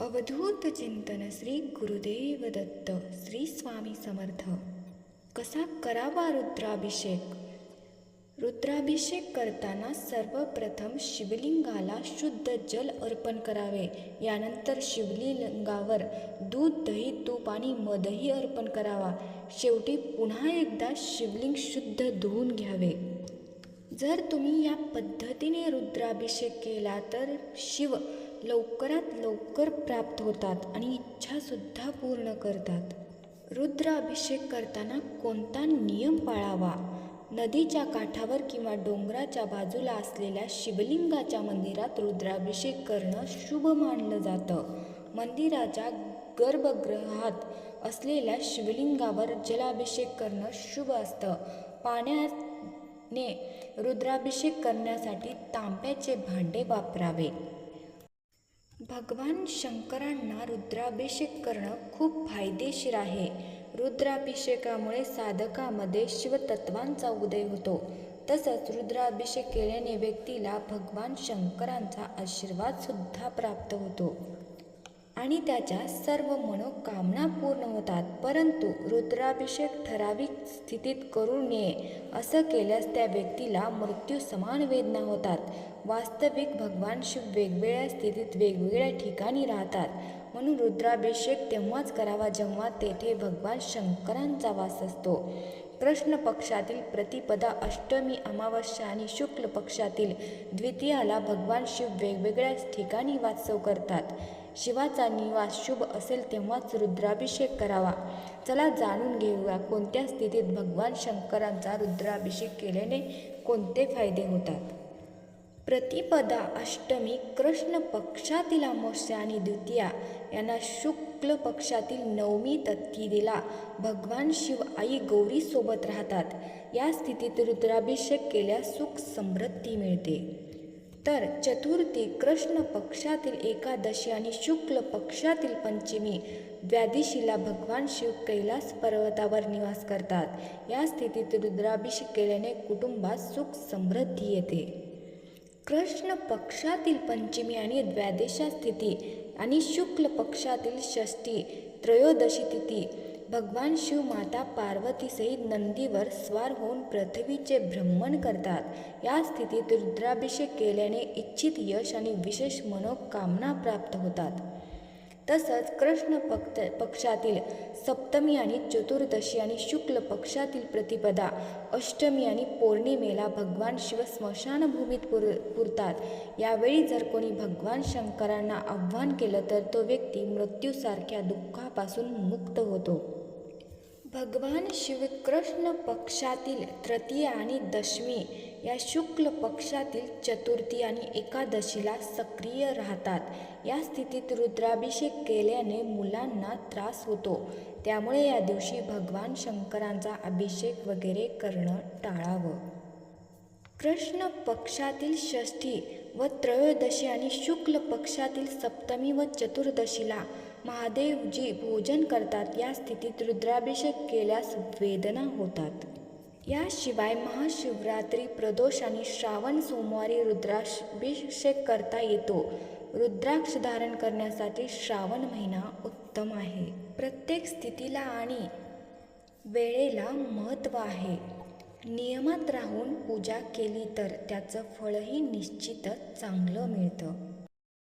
अवधूत चिंतन श्री गुरुदेव दत्त श्री स्वामी समर्थ. कसा करावा रुद्राभिषेक? रुद्राभिषेक करताना सर्वप्रथम शिवलिंगाला शुद्ध जल अर्पण करावे. यानंतर शिवलिंगावर दूध, दही, तूप आणि मधही अर्पण करावा. शेवटी पुन्हा एकदा शिवलिंग शुद्ध धुवून घ्यावे. जर तुम्ही या पद्धतीने रुद्राभिषेक केला तर शिव लवकरात लवकर प्राप्त होतात आणि इच्छासुद्धा पूर्ण करतात. रुद्राभिषेक करताना कोणता नियम पाळावा? नदीच्या काठावर किंवा डोंगराच्या बाजूला असलेल्या शिवलिंगाच्या मंदिरात रुद्राभिषेक करणं शुभ मानलं जातं. मंदिराच्या गर्भगृहात असलेल्या शिवलिंगावर जलाभिषेक करणं शुभ असतं. पाण्याने रुद्राभिषेक करण्यासाठी तांब्याचे भांडे वापरावे. भगवान शंकरांना रुद्राभिषेक करणं खूप फायदेशीर आहे. रुद्राभिषेकामुळे साधकामध्ये शिवतत्वांचा उदय होतो. तसंच रुद्राभिषेक केल्याने व्यक्तीला भगवान शंकरांचा आशीर्वाद सुद्धा प्राप्त होतो आणि त्याच्या सर्व मनोकामना पूर्ण होतात. परंतु रुद्राभिषेक ठराविक स्थितीत करू नये. असं केल्यास त्या व्यक्तीला मृत्यू समान वेदना होतात. वास्तविक भगवान शिव वेगवेगळ्या स्थितीत वेगवेगळ्या ठिकाणी राहतात. म्हणून रुद्राभिषेक तेव्हाच करावा जेव्हा तेथे भगवान शंकरांचा वास असतो. कृष्ण पक्षातील प्रतिपदा, अष्टमी, अमावस्या आणि शुक्ल पक्षातील द्वितीयाला भगवान शिव वेगवेगळ्या ठिकाणी वास्तव करतात. शिवाचा निवास शुभ असेल तेव्हाच रुद्राभिषेक करावा. चला जाणून घेऊया कोणत्या स्थितीत भगवान शंकरांचा रुद्राभिषेक केल्याने कोणते फायदे होतात. प्रतिपदा, अष्टमी, कृष्ण पक्षातील अमावस्या आणि द्वितीया यांना शुक्ल पक्षातील नवमी तिथीला भगवान शिव आई गौरी सोबत राहतात. या स्थितीत रुद्राभिषेक केल्यास सुख समृद्धी मिळते. तर चतुर्थी, कृष्ण पक्षातील एकादशी आणि शुक्ल पक्षातील पंचमी द्वादशीला भगवान शिव कैलास पर्वतावर निवास करतात. या स्थितीत रुद्राभिषेक केल्याने कुटुंबात सुख समृद्धी येते. कृष्ण पक्षातील पंचमी आणि द्वादशा तिथी आणि शुक्ल पक्षातील षष्ठी, त्रयोदशी तिथी भगवान शिव माता पार्वतीसहित नंदीवर स्वार होऊन पृथ्वीचे भ्रमण करतात. या स्थितीत रुद्राभिषेक केल्याने इच्छित यश आणि विशेष मनोकामना प्राप्त होतात. तसंच कृष्ण पक्षातील सप्तमी आणि चतुर्दशी आणि शुक्ल पक्षातील प्रतिपदा, अष्टमी आणि पौर्णिमेला भगवान शिव स्मशानभूमीत पुरतात. यावेळी जर कोणी भगवान शंकरांना आव्हान केलं तर तो व्यक्ती मृत्यूसारख्या दुःखापासून मुक्त होतो. भगवान शिव कृष्ण पक्षातील तृतीया आणि दशमी या शुक्ल पक्षातील चतुर्थी आणि एकादशीला सक्रिय राहतात. या स्थितीत रुद्राभिषेक केल्याने मुलांना त्रास होतो. त्यामुळे या दिवशी भगवान शंकरांचा अभिषेक वगैरे करणं टाळावं. कृष्ण पक्षातील षष्ठी व त्रयोदशी आणि शुक्ल पक्षातील सप्तमी व चतुर्दशीला महादेवजी भोजन करतात. या स्थितीत रुद्राभिषेक केल्यास वेदना होतात. याशिवाय महाशिवरात्री, प्रदोष आणि श्रावण सोमवारी रुद्राभिषेक करता येतो. रुद्राक्ष धारण करण्यासाठी श्रावण महिना उत्तम आहे. प्रत्येक स्थितीला आणि वेळेला महत्त्व आहे. नियमात राहून पूजा केली तर त्याचं फळही निश्चितच चांगलं मिळतं.